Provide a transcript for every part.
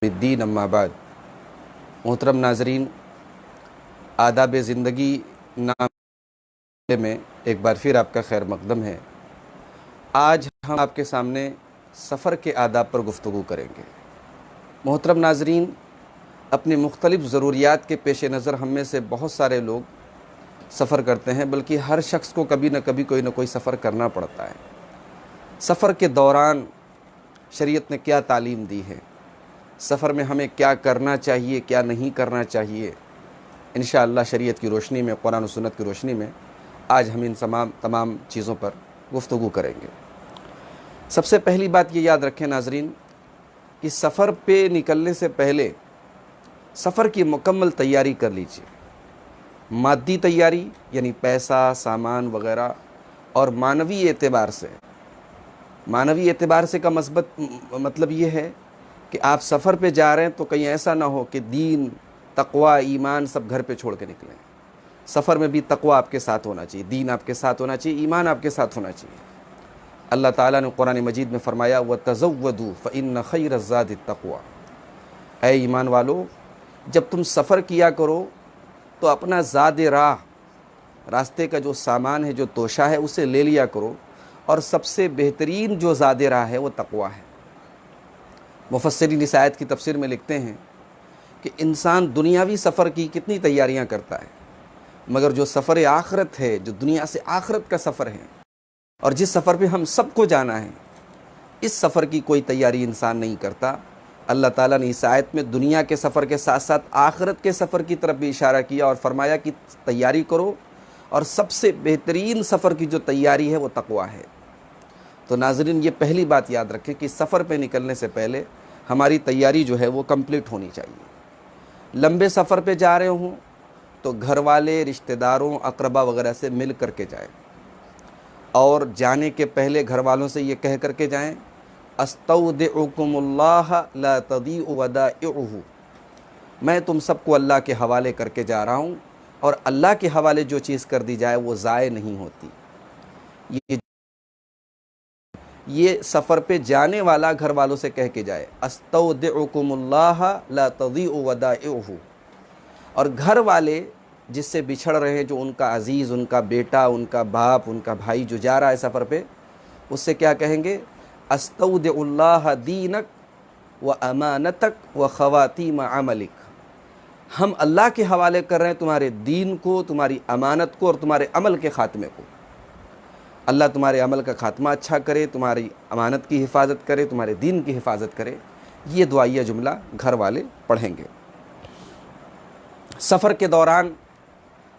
الدین اما بعد محترم ناظرین، آداب زندگی نام میں ایک بار پھر آپ کا خیر مقدم ہے۔ آج ہم آپ کے سامنے سفر کے آداب پر گفتگو کریں گے۔ محترم ناظرین، اپنی مختلف ضروریات کے پیش نظر ہم میں سے بہت سارے لوگ سفر کرتے ہیں، بلکہ ہر شخص کو کبھی نہ کبھی کوئی نہ کوئی سفر کرنا پڑتا ہے۔ سفر کے دوران شریعت نے کیا تعلیم دی ہے، سفر میں ہمیں کیا کرنا چاہیے، کیا نہیں کرنا چاہیے، انشاءاللہ شریعت کی روشنی میں، قرآن و سنت کی روشنی میں آج ہم ان تمام چیزوں پر گفتگو کریں گے۔ سب سے پہلی بات یہ یاد رکھیں ناظرین کہ سفر پہ نکلنے سے پہلے سفر کی مکمل تیاری کر لیجیے۔ مادی تیاری یعنی پیسہ، سامان وغیرہ، اور معنوی اعتبار سے کا مطلب یہ ہے کہ آپ سفر پہ جا رہے ہیں تو کہیں ایسا نہ ہو کہ دین، تقوی، ایمان سب گھر پہ چھوڑ کے نکلیں۔ سفر میں بھی تقوی آپ کے ساتھ ہونا چاہیے، دین آپ کے ساتھ ہونا چاہیے، ایمان آپ کے ساتھ ہونا چاہیے۔ اللہ تعالیٰ نے قرآن مجید میں فرمایا وَتَزَوَّدُوا فَإِنَّ خَيْرَ الزَّادِ التَّقْوَىٰ۔ اے ایمان والو، جب تم سفر کیا کرو تو اپنا زاد راستے کا جو سامان ہے، جو توشہ ہے، اسے لے لیا کرو، اور سب سے بہترین جو زاد راہ ہے وہ تقوی ہے۔ مفسرین اس آیت کی تفسیر میں لکھتے ہیں کہ انسان دنیاوی سفر کی کتنی تیاریاں کرتا ہے، مگر جو سفر آخرت ہے، جو دنیا سے آخرت کا سفر ہے، اور جس سفر پہ ہم سب کو جانا ہے، اس سفر کی کوئی تیاری انسان نہیں کرتا۔ اللہ تعالیٰ نے اس آیت میں دنیا کے سفر کے ساتھ ساتھ آخرت کے سفر کی طرف بھی اشارہ کیا اور فرمایا کہ تیاری کرو، اور سب سے بہترین سفر کی جو تیاری ہے وہ تقوی ہے۔ تو ناظرین، یہ پہلی بات یاد رکھیں کہ سفر پہ نکلنے سے پہلے ہماری تیاری جو ہے وہ کمپلیٹ ہونی چاہیے۔ لمبے سفر پہ جا رہے ہوں تو گھر والے، رشتہ داروں، اقربا وغیرہ سے مل کر کے جائیں، اور جانے کے پہلے گھر والوں سے یہ کہہ کر کے جائیں استودعکم اللہ لا تضیع ودائعہ، میں تم سب کو اللہ کے حوالے کر کے جا رہا ہوں، اور اللہ کے حوالے جو چیز کر دی جائے وہ ضائع نہیں ہوتی۔ یہ سفر پہ جانے والا گھر والوں سے کہہ کے جائے استودعکم اللہ لا تضیع ودائعہ، اور گھر والے جس سے بچھڑ رہے ہیں، جو ان کا عزیز، ان کا بیٹا، ان کا باپ، ان کا بھائی جو جا رہا ہے سفر پہ، اس سے کیا کہیں گے استودع اللہ دینک و امانتک و خواتیم عملک، ہم اللہ کے حوالے کر رہے ہیں تمہارے دین کو، تمہاری امانت کو، اور تمہارے عمل کے خاتمے کو۔ اللہ تمہارے عمل کا خاتمہ اچھا کرے، تمہاری امانت کی حفاظت کرے، تمہارے دین کی حفاظت کرے۔ یہ دعائیہ جملہ گھر والے پڑھیں گے۔ سفر کے دوران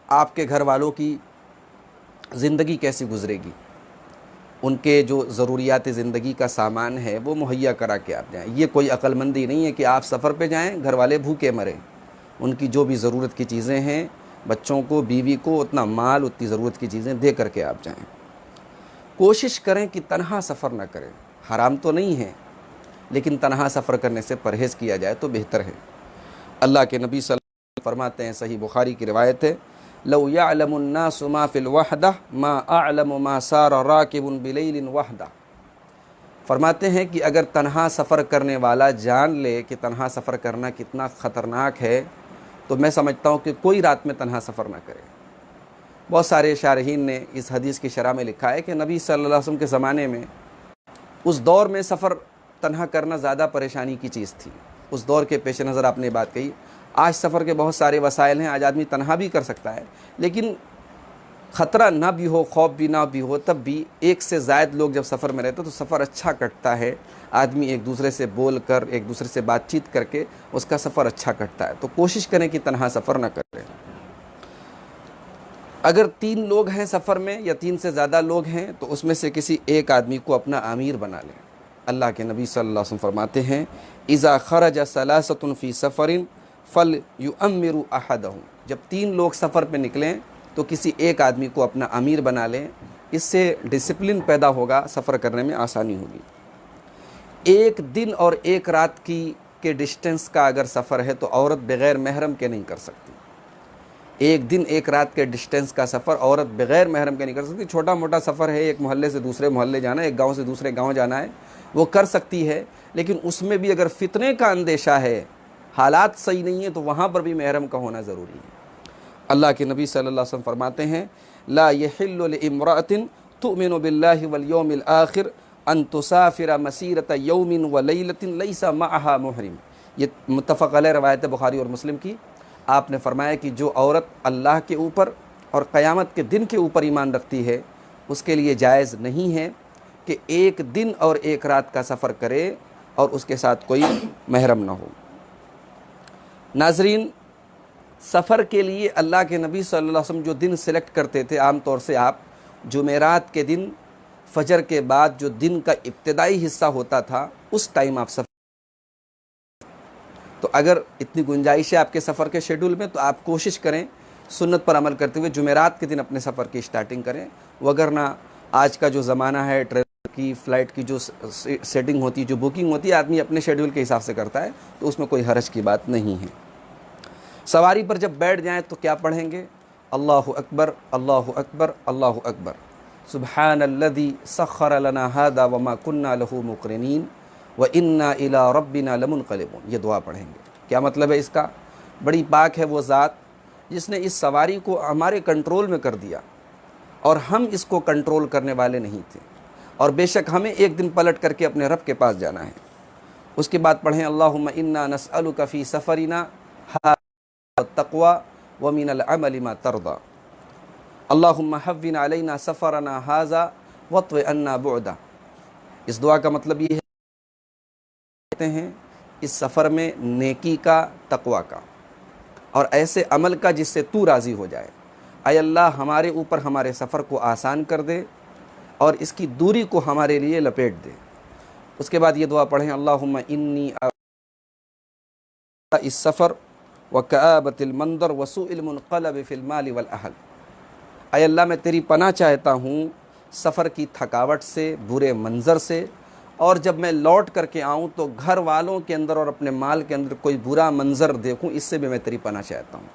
آپ کے گھر والوں کی زندگی کیسی گزرے گی، ان کے جو ضروریات زندگی کا سامان ہے وہ مہیا کرا کے آپ جائیں۔ یہ کوئی عقل مندی نہیں ہے کہ آپ سفر پہ جائیں، گھر والے بھوکے مریں۔ ان کی جو بھی ضرورت کی چیزیں ہیں، بچوں کو، بیوی کو اتنا مال، اتنی ضرورت کی چیزیں دے کر کے آپ جائیں۔ کوشش کریں کہ تنہا سفر نہ کریں، حرام تو نہیں ہے، لیکن تنہا سفر کرنے سے پرہیز کیا جائے تو بہتر ہے۔ اللہ کے نبی صلی اللہ علیہ وسلم فرماتے ہیں، صحیح بخاری کی روایت ہے، لو یعلم الناس ما فی الوحدہ ما اعلم ما سار راکب بلیل وحدہ۔ فرماتے ہیں کہ اگر تنہا سفر کرنے والا جان لے کہ تنہا سفر کرنا کتنا خطرناک ہے، تو میں سمجھتا ہوں کہ کوئی رات میں تنہا سفر نہ کرے۔ بہت سارے شارحین نے اس حدیث کی شرح میں لکھا ہے کہ نبی صلی اللہ علیہ وسلم کے زمانے میں، اس دور میں سفر تنہا کرنا زیادہ پریشانی کی چیز تھی۔ اس دور کے پیش نظر آپ نے بات کہی۔ آج سفر کے بہت سارے وسائل ہیں، آج آدمی تنہا بھی کر سکتا ہے، لیکن خطرہ نہ بھی ہو، خوف بھی نہ بھی ہو، تب بھی ایک سے زائد لوگ جب سفر میں رہتے تو سفر اچھا کٹتا ہے۔ آدمی ایک دوسرے سے بول کر، ایک دوسرے سے بات چیت کر کے اس کا سفر اچھا کٹتا ہے۔ تو کوشش کریں کہ تنہا سفر نہ کریں۔ اگر 3 لوگ ہیں سفر میں یا 3 سے زیادہ لوگ ہیں تو اس میں سے کسی ایک آدمی کو اپنا امیر بنا لیں۔ اللہ کے نبی صلی اللہ علیہ وسلم فرماتے ہیں اذا خرج ثلاثۃ فی سفر فلیؤمر احدهم، جب 3 لوگ سفر پہ نکلیں تو کسی ایک آدمی کو اپنا امیر بنا لیں۔ اس سے ڈسپلن پیدا ہوگا، سفر کرنے میں آسانی ہوگی۔ 1 دن اور 1 رات کے ڈسٹنس کا اگر سفر ہے تو عورت بغیر محرم کے نہیں کر سکتی۔ ایک دن ایک رات کے ڈسٹینس کا سفر عورت بغیر محرم کے نہیں کر سکتی. چھوٹا موٹا سفر ہے، ایک محلے سے دوسرے محلے جانا ہے، ایک گاؤں سے دوسرے گاؤں جانا ہے، وہ کر سکتی ہے. لیکن اس میں بھی اگر فتنے کا اندیشہ ہے، حالات صحیح نہیں ہے، تو وہاں پر بھی محرم کا ہونا ضروری ہے. اللہ کے نبی صلی اللہ علیہ وسلم فرماتے ہیں لا يحل لامرأة تؤمن بالله واليوم الآخر ان تسافر مسیرة یوم ولیلة لیس معها محرم. یہ متفق علیہ روایت بخاری اور مسلم کی. آپ نے فرمایا کہ جو عورت اللہ کے اوپر اور قیامت کے دن کے اوپر ایمان رکھتی ہے، اس کے لیے جائز نہیں ہے کہ ایک دن اور ایک رات کا سفر کرے اور اس کے ساتھ کوئی محرم نہ ہو. ناظرین، سفر کے لیے اللہ کے نبی صلی اللہ علیہ وسلم جو دن سلیکٹ کرتے تھے، عام طور سے آپ جمعرات کے دن فجر کے بعد جو دن کا ابتدائی حصہ ہوتا تھا، اس ٹائم آپ سفر. تو اگر اتنی گنجائش ہے آپ کے سفر کے شیڈول میں، تو آپ کوشش کریں سنت پر عمل کرتے ہوئے جمعرات کے دن اپنے سفر کی اسٹارٹنگ کریں. وگرنہ آج کا جو زمانہ ہے، ٹرین کی فلائٹ کی جو سیٹنگ ہوتی ہے، جو بکنگ ہوتی ہے، آدمی اپنے شیڈول کے حساب سے کرتا ہے، تو اس میں کوئی حرج کی بات نہیں ہے. سواری پر جب بیٹھ جائیں تو کیا پڑھیں گے؟ اللہ اکبر اللہ اکبر اللہ اکبر، سبحان الذی سخر لنا ھذا وما كنا له مقرنین وإنا إلی ربنا لمنقلبون. یہ دعا پڑھیں گے. کیا مطلب ہے اس کا؟ بڑی پاک ہے وہ ذات جس نے اس سواری کو ہمارے کنٹرول میں کر دیا اور ہم اس کو کنٹرول کرنے والے نہیں تھے، اور بے شک ہمیں ایک دن پلٹ کر کے اپنے رب کے پاس جانا ہے. اس کے بعد پڑھیں اللہم انا نسألک فی سفرنا التقوى ومن العمل ما ترضى اللہم حون علینا سفرنا ھذا واطو عنا بعدا. اس دعا کا مطلب یہ کہتے ہیں اس سفر میں نیکی کا، تقوی کا اور ایسے عمل کا جس سے تو راضی ہو جائے. اے اللہ ہمارے اوپر ہمارے سفر کو آسان کر دے اور اس کی دوری کو ہمارے لیے لپیٹ دے. اس کے بعد یہ دعا پڑھیں اللہم انی اس سفر وکآبۃ المنظر وسوء المنقلب فی المال والاہل. اے اللہ میں تیری پناہ چاہتا ہوں سفر کی تھکاوٹ سے، برے منظر سے، اور جب میں لوٹ کر کے آؤں تو گھر والوں کے اندر اور اپنے مال کے اندر کوئی برا منظر دیکھوں، اس سے بھی میں تیری پناہ چاہتا ہوں.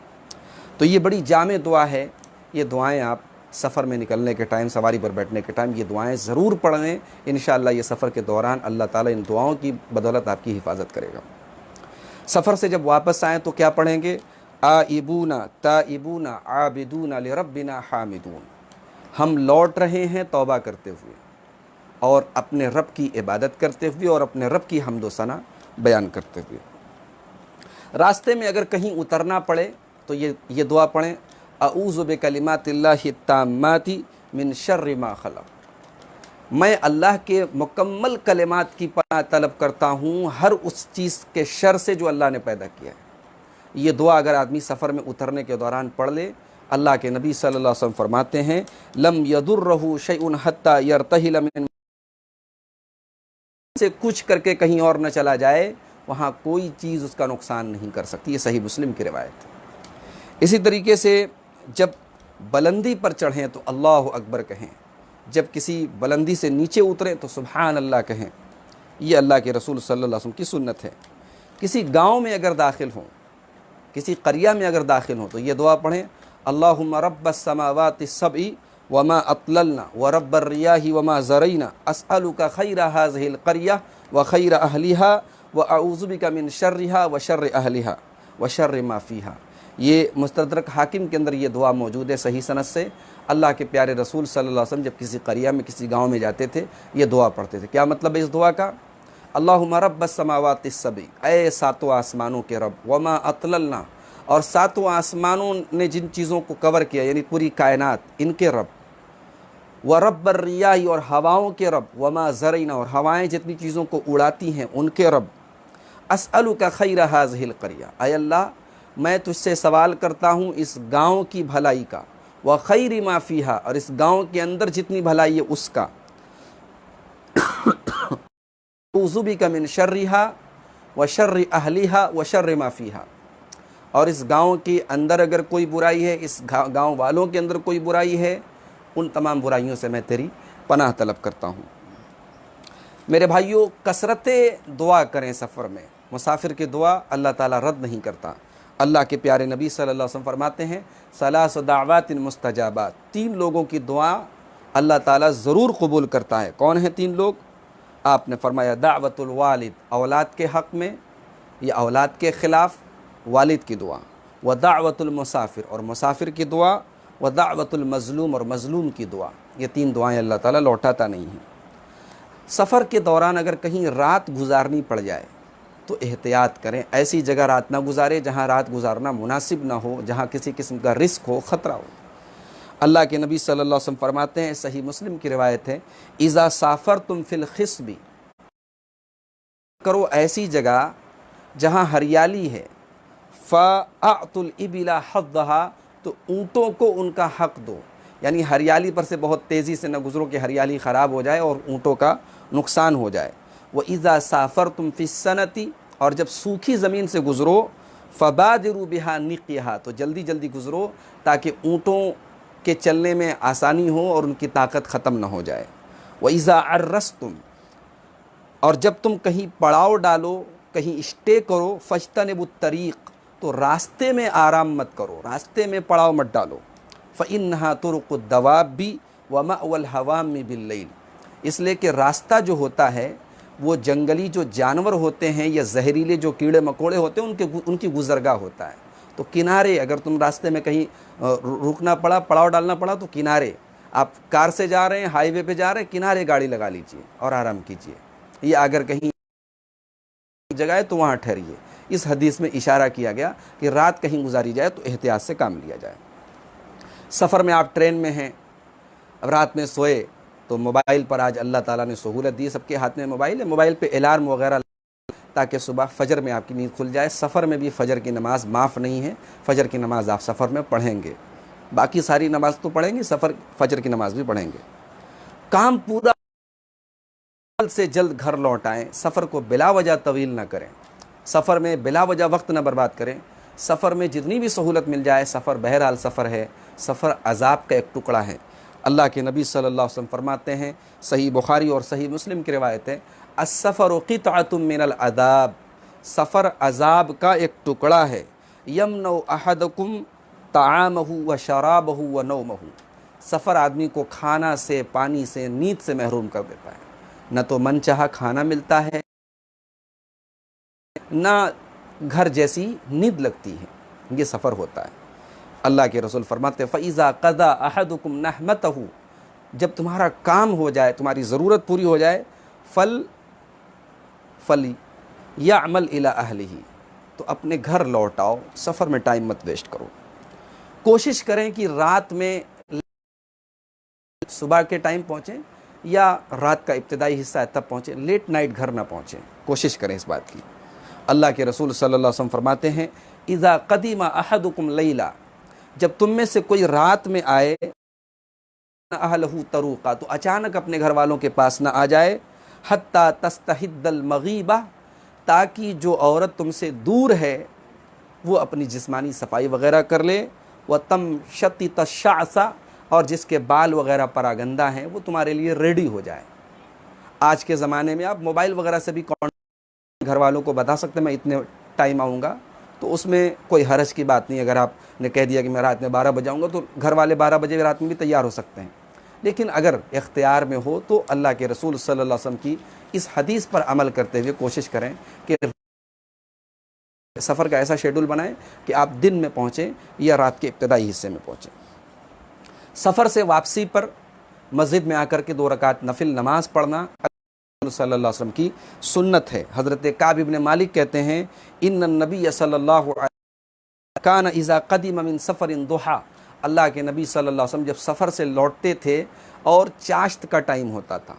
تو یہ بڑی جامع دعا ہے. یہ دعائیں آپ سفر میں نکلنے کے ٹائم، سواری پر بیٹھنے کے ٹائم یہ دعائیں ضرور پڑھیں. انشاءاللہ یہ سفر کے دوران اللہ تعالیٰ ان دعاؤں کی بدولت آپ کی حفاظت کرے گا. سفر سے جب واپس آئیں تو کیا پڑھیں گے؟ آئبون تائبون عابدون لربنا حامدون. ہم لوٹ رہے ہیں توبہ کرتے ہوئے اور اپنے رب کی عبادت کرتے ہوئے اور اپنے رب کی حمد و ثنا بیان کرتے ہوئے. راستے میں اگر کہیں اترنا پڑے تو یہ دعا پڑھیں اعوذ بکلمات اللہ التامات من شر ما خلق. میں اللہ کے مکمل کلمات کی پناہ طلب کرتا ہوں ہر اس چیز کے شر سے جو اللہ نے پیدا کیا ہے. یہ دعا اگر آدمی سفر میں اترنے کے دوران پڑھ لے، اللہ کے نبی صلی اللہ علیہ وسلم فرماتے ہیں لم یضرہ شیء حتی یرتحل من سے کچھ کر کے کہیں اور نہ چلا جائے، وہاں کوئی چیز اس کا نقصان نہیں کر سکتی. یہ صحیح مسلم کی روایت ہے. اسی طریقے سے جب بلندی پر چڑھیں تو اللہ اکبر کہیں، جب کسی بلندی سے نیچے اتریں تو سبحان اللہ کہیں. یہ اللہ کے رسول صلی اللہ علیہ وسلم کی سنت ہے. کسی گاؤں میں اگر داخل ہوں، کسی قریہ میں اگر داخل ہوں تو یہ دعا پڑھیں اللہم رب السماوات السبع وما اطللنا ورب الریاح وما زرعنا اسألک خیر هذه القریہ وخیر اہلها واعوذ بک من شرها وشر اہلها وشر ما فیہا. یہ مستدرک حاکم کے اندر یہ دعا موجود ہے صحیح سند سے. اللہ کے پیارے رسول صلی اللہ علیہ وسلم جب کسی قریہ میں، کسی گاؤں میں جاتے تھے یہ دعا پڑھتے تھے. کیا مطلب ہے اس دعا کا؟ اللہم رب السماوات السبع، اے ساتوں آسمانوں کے رب، وما اطللنا، اور ساتوں آسمانوں نے جن چیزوں کو کور کیا یعنی پوری کائنات، ان کے رب، ورب الریاح، اور ہواؤں کے رب، وما زرعنا، اور ہوائیں جتنی چیزوں کو اڑاتی ہیں ان کے رب، اسألک خیر هذه القریہ، اے اللہ میں تجھ سے سوال کرتا ہوں اس گاؤں کی بھلائی کا، وخیر ما فیہا، اور اس گاؤں کے اندر جتنی بھلائی ہے اس کا، اعوذ بک من شرہا وشر اہلہا وشر ما فیہا، اور اس گاؤں کے اندر اگر کوئی برائی ہے، اس گاؤں والوں کے اندر کوئی برائی ہے، ان تمام برائیوں سے میں تیری پناہ طلب کرتا ہوں. میرے بھائیوں، کثرت دعا کریں سفر میں. مسافر کی دعا اللہ تعالیٰ رد نہیں کرتا. اللہ کے پیارے نبی صلی اللہ علیہ وسلم فرماتے ہیں ثلاث دعوات مستجابات، 3 لوگوں کی دعا اللہ تعالیٰ ضرور قبول کرتا ہے۔ کون ہیں 3 لوگ؟ آپ نے فرمایا دعوت الوالد، اولاد کے حق میں یا اولاد کے خلاف والد کی دعا، و دعوت المسافر، اور مسافر کی دعا، و دعوت المظلوم، اور مظلوم کی دعا۔ یہ 3 دعائیں اللہ تعالیٰ لوٹاتا نہیں ہیں۔ سفر کے دوران اگر کہیں رات گزارنی پڑ جائے تو احتیاط کریں، ایسی جگہ رات نہ گزارے جہاں رات گزارنا مناسب نہ ہو، جہاں کسی قسم کا رسک ہو، خطرہ ہو۔ اللہ کے نبی صلی اللہ علیہ وسلم فرماتے ہیں، صحیح مسلم کی روایت ہے، اذا سافرتم فی الخصب، کرو ایسی جگہ جہاں ہریالی ہے، فاعطوا الابل حظها، تو اونٹوں کو ان کا حق دو، یعنی ہریالی پر سے بہت تیزی سے نہ گزرو کہ ہریالی خراب ہو جائے اور اونٹوں کا نقصان ہو جائے۔ وَإِذَا سَافَرْتُمْ فِي السَّنَةِ، اور جب سوکھی زمین سے گزرو، فَبَادِرُوا بِهَا نِقْيَهَا، تو جلدی جلدی گزرو تاکہ اونٹوں کے چلنے میں آسانی ہو اور ان کی طاقت ختم نہ ہو جائے۔ وَإِذَا عَرَّسْتُمْ، اور جب تم کہیں پڑاؤ ڈالو، کہیں اسٹے کرو، فَاجْتَنِبُوا الطَّرِيقَ، تو راستے میں آرام مت کرو، راستے میں پڑاؤ مت ڈالو۔ فَإِنَّهَا طُرُقُ الدَّوَابِّ وَمَأْوَى الْحَوَامِّ بِاللَّيْلِ، اس لیے کہ راستہ جو ہوتا ہے وہ جنگلی جو جانور ہوتے ہیں یا زہریلے جو کیڑے مکوڑے ہوتے ہیں ان کی گزرگاہ ہوتا ہے۔ تو کنارے، اگر تم راستے میں کہیں رکنا پڑا، پڑاؤ ڈالنا پڑا، تو کنارے، آپ کار سے جا رہے ہیں، ہائی وے پہ جا رہے ہیں، کنارے گاڑی لگا لیجئے اور آرام کیجئے، یا اگر کہیں جگہ ہے تو وہاں ٹھہریے۔ اس حدیث میں اشارہ کیا گیا کہ رات کہیں گزاری جائے تو احتیاط سے کام لیا جائے۔ سفر میں آپ ٹرین میں ہیں، اب رات میں سوئے تو موبائل پر آج اللہ تعالیٰ نے سہولت دی، سب کے ہاتھ میں موبائل ہے، موبائل پہ الارم وغیرہ تاکہ صبح فجر میں آپ کی نیند کھل جائے۔ سفر میں بھی فجر کی نماز معاف نہیں ہے، فجر کی نماز آپ سفر میں پڑھیں گے، باقی ساری نماز تو پڑھیں گے، فجر کی نماز بھی پڑھیں گے۔ کام پورا سے جلد گھر لوٹ آئیں، سفر کو بلا وجہ طویل نہ کریں، سفر میں بلا وجہ وقت نہ برباد کریں۔ سفر میں جتنی بھی سہولت مل جائے، سفر بہرحال سفر ہے، سفر عذاب کا ایک ٹکڑا ہے۔ اللہ کے نبی صلی اللہ علیہ وسلم فرماتے ہیں، صحیح بخاری اور صحیح مسلم کی روایت ہے، السفر قطعۃ من العذاب، سفر عذاب کا ایک ٹکڑا ہے، یمنع احدکم طعامہ وشرابہ ونومہ، سفر آدمی کو کھانا سے، پانی سے، نیند سے محروم کر دیتا ہے، نہ تو من چاہا کھانا ملتا ہے، نہ گھر جیسی نیند لگتی ہے، یہ سفر ہوتا ہے۔ اللہ کے رسول فرماتے ہیں فَإِذَا قَضَى أَحَدُكُمْ نَحْمَتَهُ، جب تمہارا کام ہو جائے، تمہاری ضرورت پوری ہو جائے، فَلْيَعْمَلْ إِلَىٰ أَهْلِهِ، تو اپنے گھر لوٹ آؤ، سفر میں ٹائم مت ویسٹ کرو۔ کوشش کریں کہ رات میں صبح کے ٹائم پہنچیں یا رات کا ابتدائی حصہ ہے تب پہنچیں، لیٹ نائٹ گھر نہ پہنچیں، کوشش کریں اس بات کی۔ اللہ کے رسول صلی اللہ علیہ وسلم فرماتے ہیں اذا قدم احدکم لیلا، جب تم میں سے کوئی رات میں آئے، اہلہ طروقا، تو اچانک اپنے گھر والوں کے پاس نہ آ جائے، حتی تستحد المغیبہ، تاکہ جو عورت تم سے دور ہے وہ اپنی جسمانی صفائی وغیرہ کر لے، وتمشطط الشعث، اور جس کے بال وغیرہ پراگندہ ہیں وہ تمہارے لیے ریڈی ہو جائے۔ آج کے زمانے میں آپ موبائل وغیرہ سے بھی گھر والوں کو بتا سکتے ہیں میں اتنے ٹائم آؤں گا، تو اس میں کوئی حرج کی بات نہیں۔ اگر آپ نے کہہ دیا کہ میں رات میں 12 بجے آؤں گا تو گھر والے 12 بجے رات میں بھی تیار ہو سکتے ہیں، لیکن اگر اختیار میں ہو تو اللہ کے رسول صلی اللہ علیہ وسلم کی اس حدیث پر عمل کرتے ہوئے کوشش کریں کہ سفر کا ایسا شیڈول بنائیں کہ آپ دن میں پہنچیں یا رات کے ابتدائی حصے میں پہنچیں۔ سفر سے واپسی پر مسجد میں آ کر کے 2 رکعت نفل نماز پڑھنا صلی اللہ علیہ وسلم کی سنت ہے۔ حضرت کعب بن مالک کہتے ہیں ان النبی صلی اللہ علیہ وسلم کان اذا قدم من سفر ضحی، اللہ کے نبی صلی اللہ علیہ وسلم جب سفر سے لوٹتے تھے اور چاشت کا ٹائم ہوتا تھا،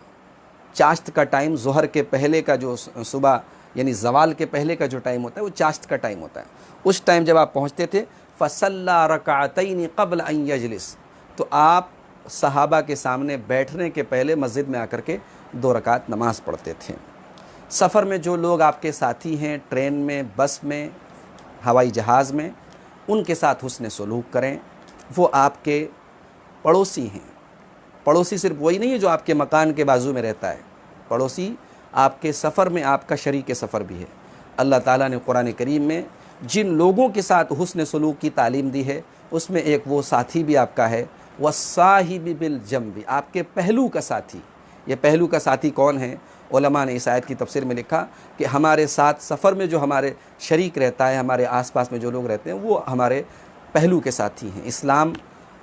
چاشت کا ٹائم ظہر کے پہلے کا جو صبح یعنی زوال کے پہلے کا جو ٹائم ہوتا ہے وہ چاشت کا ٹائم ہوتا ہے، اس ٹائم جب آپ پہنچتے تھے فصلی رکعتین قبل ان یجلس، تو آپ صحابہ کے سامنے بیٹھنے کے پہلے مسجد میں آ کر کے 2 رکعت نماز پڑھتے تھے۔ سفر میں جو لوگ آپ کے ساتھی ہیں، ٹرین میں، بس میں، ہوائی جہاز میں، ان کے ساتھ حسن سلوک کریں، وہ آپ کے پڑوسی ہیں۔ پڑوسی صرف وہی نہیں ہے جو آپ کے مکان کے بازو میں رہتا ہے، پڑوسی آپ کے سفر میں آپ کا شریک سفر بھی ہے۔ اللہ تعالیٰ نے قرآن کریم میں جن لوگوں کے ساتھ حسن سلوک کی تعلیم دی ہے اس میں ایک وہ ساتھی بھی آپ کا ہے، وَالصَّاحِبِ بِالْجَنْبِ، آپ کے پہلو کا ساتھی۔ یہ پہلو کا ساتھی کون ہے؟ علماء نے اس آیت کی تفسیر میں لکھا کہ ہمارے ساتھ سفر میں جو ہمارے شریک رہتا ہے، ہمارے آس پاس میں جو لوگ رہتے ہیں، وہ ہمارے پہلو کے ساتھی ہیں۔ اسلام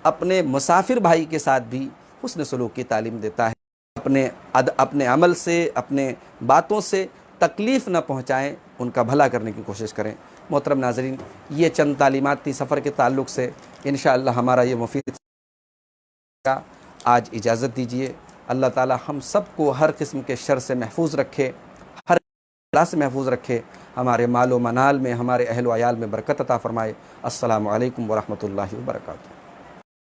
اپنے مسافر بھائی کے ساتھ بھی حسن سلوک کی تعلیم دیتا ہے۔ اپنے عمل سے، اپنے باتوں سے تکلیف نہ پہنچائیں، ان کا بھلا کرنے کی کوشش کریں۔ محترم ناظرین، یہ چند تعلیمات تھی سفر کے تعلق سے۔ انشاءاللہ ہمارا یہ مفید آج اجازت دیجیے۔ اللہ تعالی ہم سب کو ہر قسم کے شر سے محفوظ رکھے، ہر بلا سے محفوظ رکھے، ہمارے مال و منال میں، ہمارے اہل و عیال میں برکت عطا فرمائے۔ السلام علیکم ورحمۃ اللہ وبرکاتہ۔